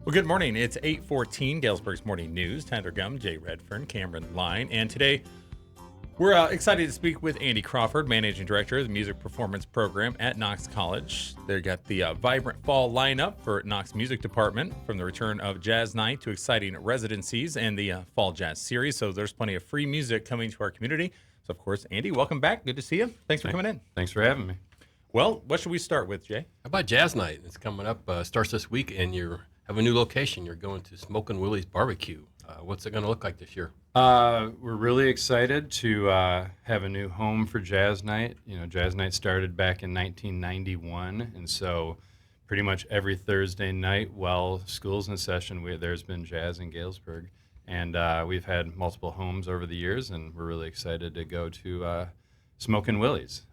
Well, good morning. It's 8:14, Galesburg's Morning News. Tyler Gum, Jay Redfern, Cameron Line. And today, we're excited to speak with Andy Crawford, Managing Director of the Music Performance Program at Knox College. They've got the vibrant fall lineup for Knox Music Department, from the return of Jazz Night to exciting residencies and the Fall Jazz Series. So there's plenty of free music coming to our community. So, of course, Andy, welcome back. Good to see you. Thanks for coming in. Thanks for having me. Well, what should we start with, Jay? How about Jazz Night? It's coming up, starts this week, and you have a new location. You're going to Smokin Willies Barbecue. What's it going to look like this year? We're really excited to have a new home for Jazz Night. You know, Jazz Night started back in 1991, and so pretty much every Thursday night while school's in session, there's been jazz in Galesburg. And we've had multiple homes over the years, and we're really excited to go to Smokin Willies.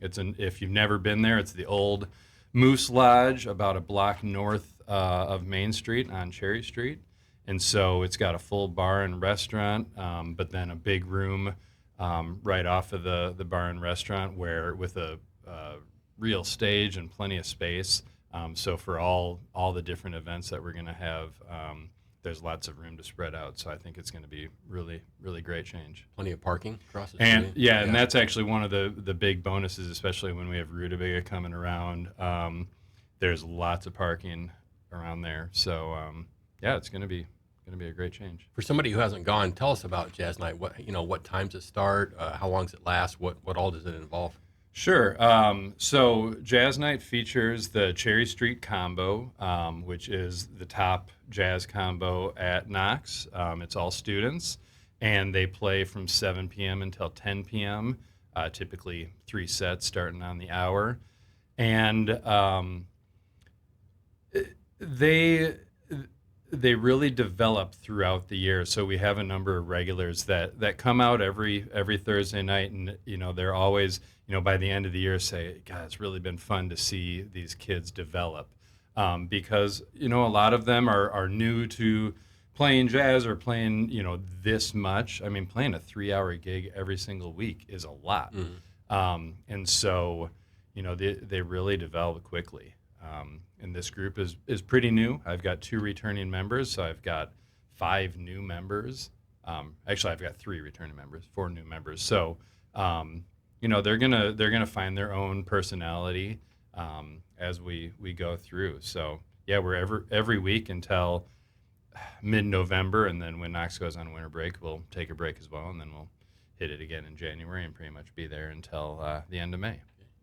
If you've never been there, it's the old Moose Lodge about a block north of Main Street on Cherry Street. And so it's got a full bar and restaurant, but then a big room right off of the bar and restaurant with a real stage and plenty of space. So for all the different events that we're going to have, there's lots of room to spread out. So I think it's going to be really, really great change. Plenty of parking across the And street. yeah, and that's actually one of the big bonuses, especially when we have Rutabaga coming around. There's lots of parking around there. So yeah, it's going to be a great change. For somebody who hasn't gone, tell us about Jazz Night. What times it start? How long does it last? What all does it involve? Sure. So Jazz Night features the Cherry Street Combo, which is the top jazz combo at Knox. It's all students, and they play from 7 p.m. until 10 p.m., typically 3 sets starting on the hour. And they really develop throughout the year. So we have a number of regulars that come out every Thursday night, and they're always, by the end of the year say, God, it's really been fun to see these kids develop, because a lot of them are new to playing jazz or playing this much. I mean, playing a 3-hour gig every single week is a lot. Mm-hmm. And so they really develop quickly. And this group is pretty new. I've got 2 returning members, so I've got 5 new members. Actually, I've got 3 returning members, 4 new members. So, they're gonna find their own personality as we go through. So, yeah, we're every week until mid-November, and then when Knox goes on winter break, we'll take a break as well, and then we'll hit it again in January and pretty much be there until the end of May.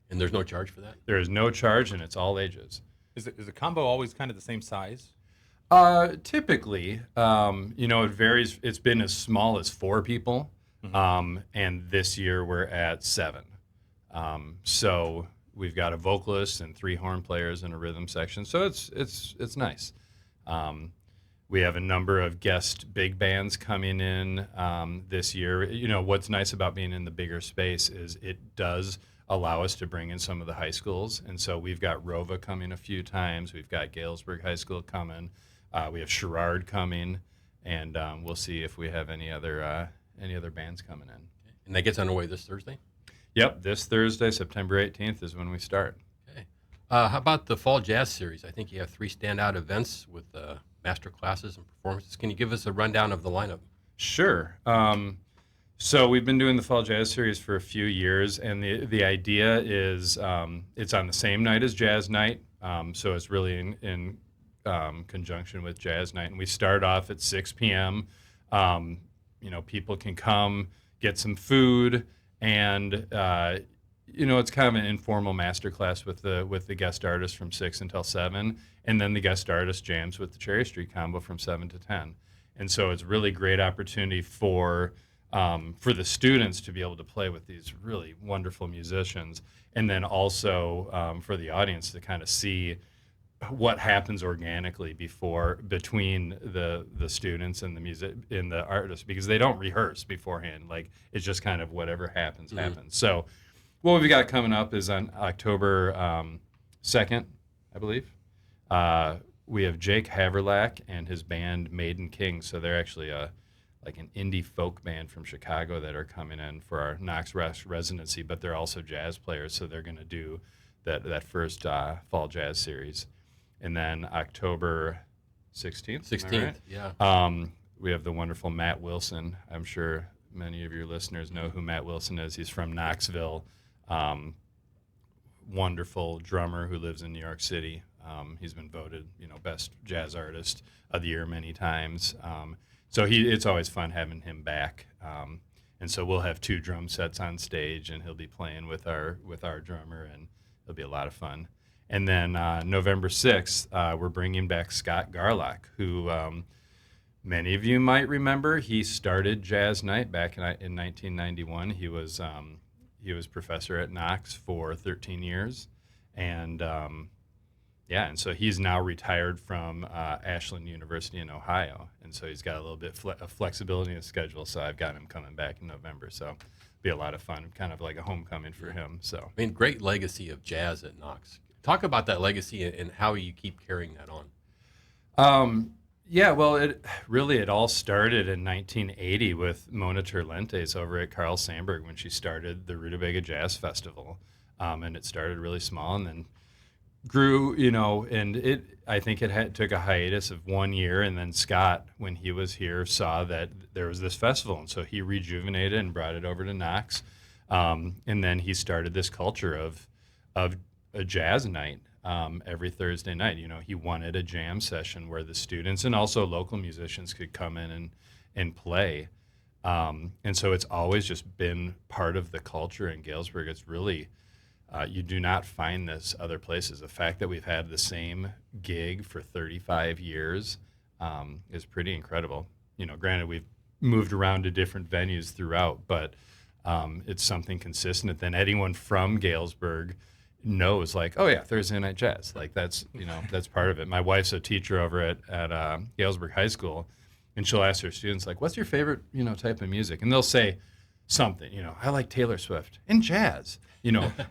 And there's no charge for that? There is no charge, and it's all ages. Is the combo always kind of the same size? Typically, it varies. It's been as small as 4 people, mm-hmm. And this year we're at 7. So we've got a vocalist and 3 horn players and a rhythm section. So it's nice. We have a number of guest big bands coming in this year. What's nice about being in the bigger space is it does allow us to bring in some of the high schools. And so we've got Rova coming a few times. We've got Galesburg High School coming. We have Sherrard coming. And we'll see if we have any other bands coming in. And that gets underway this Thursday? Yep, this Thursday, September 18th is when we start. Okay. How about the Fall Jazz Series? I think you have 3 standout events with masterclasses and performances. Can you give us a rundown of the lineup? Sure. So we've been doing the Fall Jazz Series for a few years, and the idea is it's on the same night as Jazz Night, so it's really in conjunction with Jazz Night. And we start off at 6 p.m. People can come, get some food, and it's kind of an informal masterclass with the guest artist from 6 until 7, and then the guest artist jams with the Cherry Street Combo from 7 to 10. And so it's a really great opportunity for the students to be able to play with these really wonderful musicians, and then also for the audience to kind of see what happens organically between the students and the artists, because they don't rehearse beforehand. Like, it's just kind of whatever happens. So what we've got coming up is on October 2nd, I believe. We have Jake Havlac and his band Maiden King. So they're actually like an indie folk band from Chicago that are coming in for our Knox Rocks Residency, but they're also jazz players, so they're going to do that first fall jazz series. And then October 16th. 16th, yeah. We have the wonderful Matt Wilson. I'm sure many of your listeners know who Matt Wilson is. He's from Knoxville. Wonderful drummer who lives in New York City. He's been voted, best jazz artist of the year many times. So it's always fun having him back. And so we'll have 2 drum sets on stage, and he'll be playing with our drummer, and it'll be a lot of fun. And then November 6th, we're bringing back Scott Garlock, who many of you might remember. He started Jazz Night back in 1991. He was professor at Knox for 13 years, and and so he's now retired from Ashland University in Ohio, and so he's got a little bit of flexibility in his schedule. So I've got him coming back in November. So it'll be a lot of fun, kind of like a homecoming for him. So I mean, great legacy of jazz at Knox. Talk about that legacy and how you keep carrying that on. Yeah, well, it all started in 1980 with Mona Terlentes over at Carl Sandburg when she started the Rutabaga Jazz Festival, and it started really small and then grew, and I think it took a hiatus of 1 year, and then Scott, when he was here, saw that there was this festival, and so he rejuvenated and brought it over to Knox, and then he started this culture of a jazz night. Every Thursday night, he wanted a jam session where the students and also local musicians could come in and play. And so it's always just been part of the culture in Galesburg. It's really, you do not find this other places. The fact that we've had the same gig for 35 years is pretty incredible. Granted, we've moved around to different venues throughout, but it's something consistent. Then anyone from Galesburg knows, like, oh yeah, Thursday night jazz, like that's that's part of it. My wife's a teacher over at Galesburg High School, and she'll ask her students, like, what's your favorite type of music, and they'll say something, I like Taylor Swift and jazz,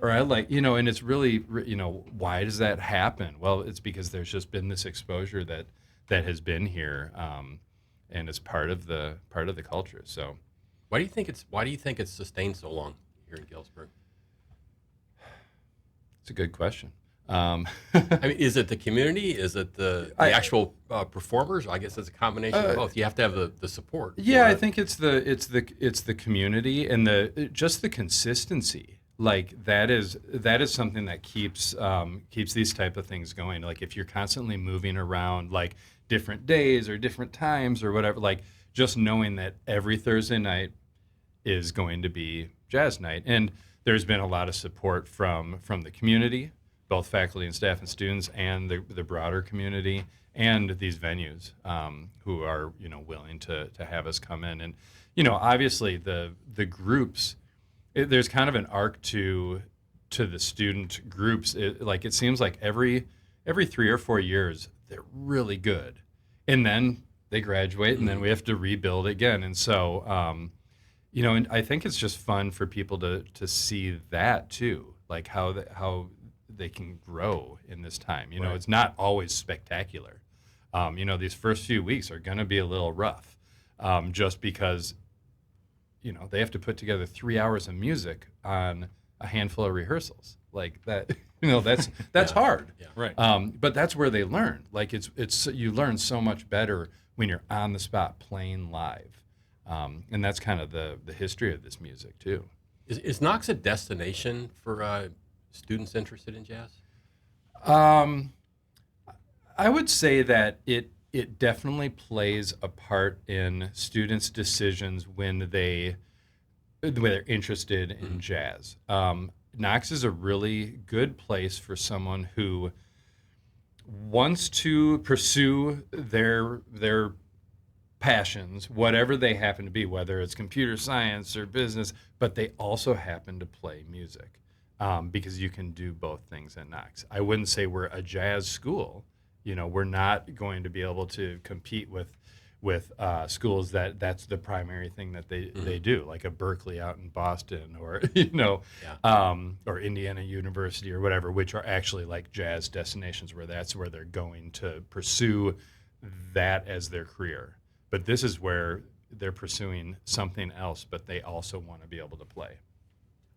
or I like, and it's really, why does that happen? Well, it's because there's just been this exposure that has been here, and it's part of the culture. So why do you think it's sustained so long here in Galesburg? It's a good question. I mean, is it the community? Is it the actual performers? I guess it's a combination of both. You have to have the support. Yeah, I think it's the community and just the consistency. Like that is something that keeps these type of things going. Like if you're constantly moving around, like different days or different times or whatever, like just knowing that every Thursday night is going to be jazz night. And there's been a lot of support from the community, both faculty and staff and students, and the broader community, and these venues who are willing to have us come in. And obviously the groups, there's kind of an arc to the student groups. It seems like every 3 or 4 years they're really good, and then they graduate, and then we have to rebuild again. And so and I think it's just fun for people to see that too, like how they can grow in this time. Right. It's not always spectacular. These first few weeks are going to be a little rough, just because they have to put together 3 hours of music on a handful of rehearsals. Like that, that's hard. Yeah. Right. But that's where they learn. Like it's you learn so much better when you're on the spot playing live. And that's kind of the history of this music too. Is Knox a destination for students interested in jazz? I would say that it definitely plays a part in students' decisions when they're interested in jazz. Knox is a really good place for someone who wants to pursue their passions, whatever they happen to be, whether it's computer science or business, but they also happen to play music, because you can do both things at Knox. I wouldn't say we're a jazz school. We're not going to be able to compete with schools that's the primary thing that they do, like a Berkeley out in Boston, or or Indiana University or whatever, which are actually like jazz destinations where that's where they're going to pursue that as their career. But this is where they're pursuing something else, but they also want to be able to play.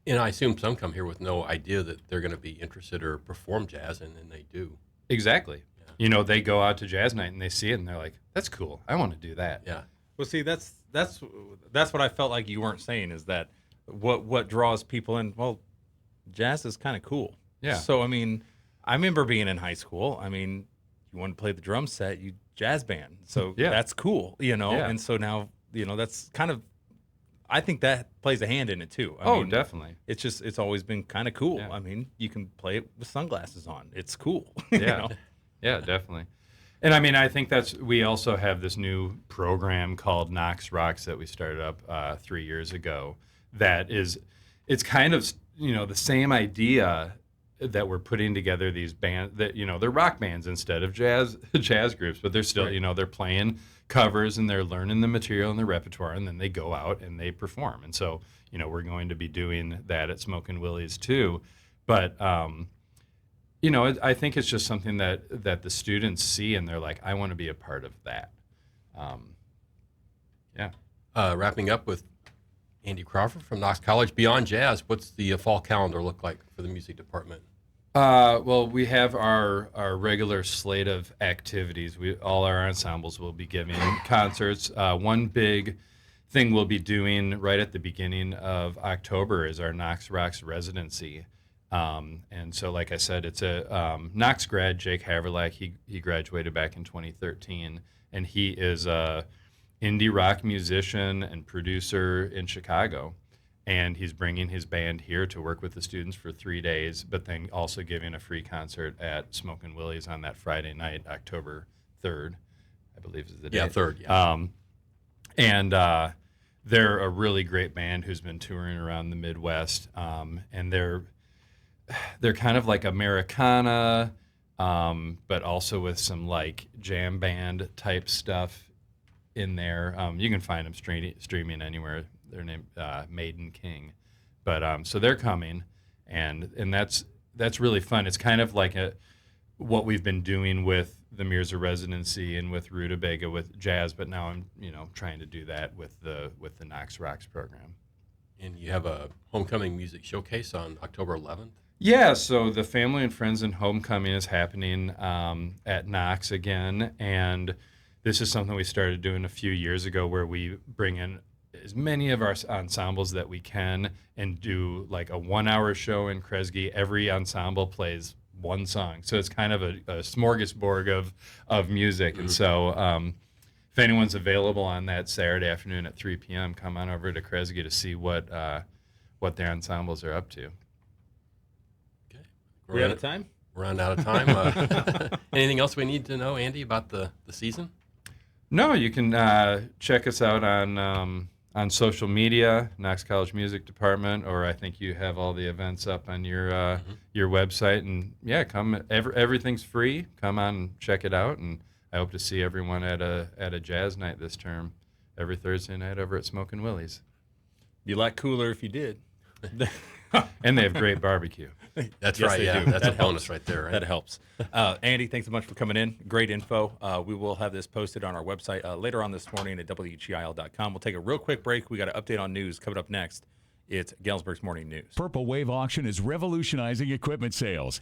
And I assume some come here with no idea that they're going to be interested or perform jazz, and then they do. Exactly. Yeah. they go out to jazz night and they see it and they're like, that's cool. I want to do that. Yeah. Well, see, that's what I felt like you weren't saying is that what draws people in. Well, jazz is kind of cool. Yeah. So I mean, I remember being in high school. I mean, you want to play the drum set, you jazz band. So Yeah. that's cool, Yeah. And so now, that's kind of. I think that plays a hand in it too. I mean, Definitely. it's always been kind of cool. Yeah. I mean, you can play it with sunglasses on. It's cool. Yeah. Yeah, definitely. And I mean, I think we also have this new program called Knox Rocks that we started up 3 years ago. It's kind of, the same idea that we're putting together these bands that, they're rock bands instead of jazz groups, but they're still, Right. they're playing covers and they're learning the material and the repertoire, and then they go out and they perform. And so, we're going to be doing that at Smokin Willies too. But, I think it's just something that the students see and they're like, I want to be a part of that. Yeah. Wrapping up with Andy Crawford from Knox College. Beyond jazz, what's the fall calendar look like for the music department? Well, we have our regular slate of activities. All our ensembles will be giving concerts. One big thing we'll be doing right at the beginning of October is our Knox Rocks Residency. And so, like I said, it's a Knox grad, Jake Havlac. He graduated back in 2013, and he is a indie rock musician and producer in Chicago. And he's bringing his band here to work with the students for 3 days, but then also giving a free concert at Smokin Willies on that Friday night, October 3rd, I believe is the day. Yeah, 3rd, yeah. And they're a really great band who's been touring around the Midwest, and they're kind of like Americana, but also with some like jam band type stuff in there. You can find them streaming anywhere. Their name Maiden King, but so they're coming, and that's really fun. It's kind of like what we've been doing with the Mirza Residency and with Rutabaga with jazz, but now I'm trying to do that with the Knox Rocks program. And you have a homecoming music showcase on October 11th. Yeah, so the Family and Friends and Homecoming is happening at Knox again, and this is something we started doing a few years ago where we bring in as many of our ensembles that we can and do like a 1 hour show in Kresge. Every ensemble plays one song. So it's kind of a smorgasbord of music. Mm-hmm. And so if anyone's available on that Saturday afternoon at 3 p.m., come on over to Kresge to see what their ensembles are up to. Okay. We're out of time? We're out of time. Anything else we need to know, Andy, about the season? No, you can check us out on social media, Knox College Music Department, or I think you have all the events up on your website. And yeah, come. Everything's free. Come on and check it out. And I hope to see everyone at a jazz night this term, every Thursday night over at Smokin Willies. You like cooler if you did. And they have great barbecue. That's Yes, right. they Yeah, do. that's That a bonus helps. right there. Right? That helps. Andy, thanks so much for coming in. Great info. We will have this posted on our website later on this morning at WGIL.com. We'll take a real quick break. We got an update on news coming up next. It's Galesburg's Morning News. Purple Wave Auction is revolutionizing equipment sales.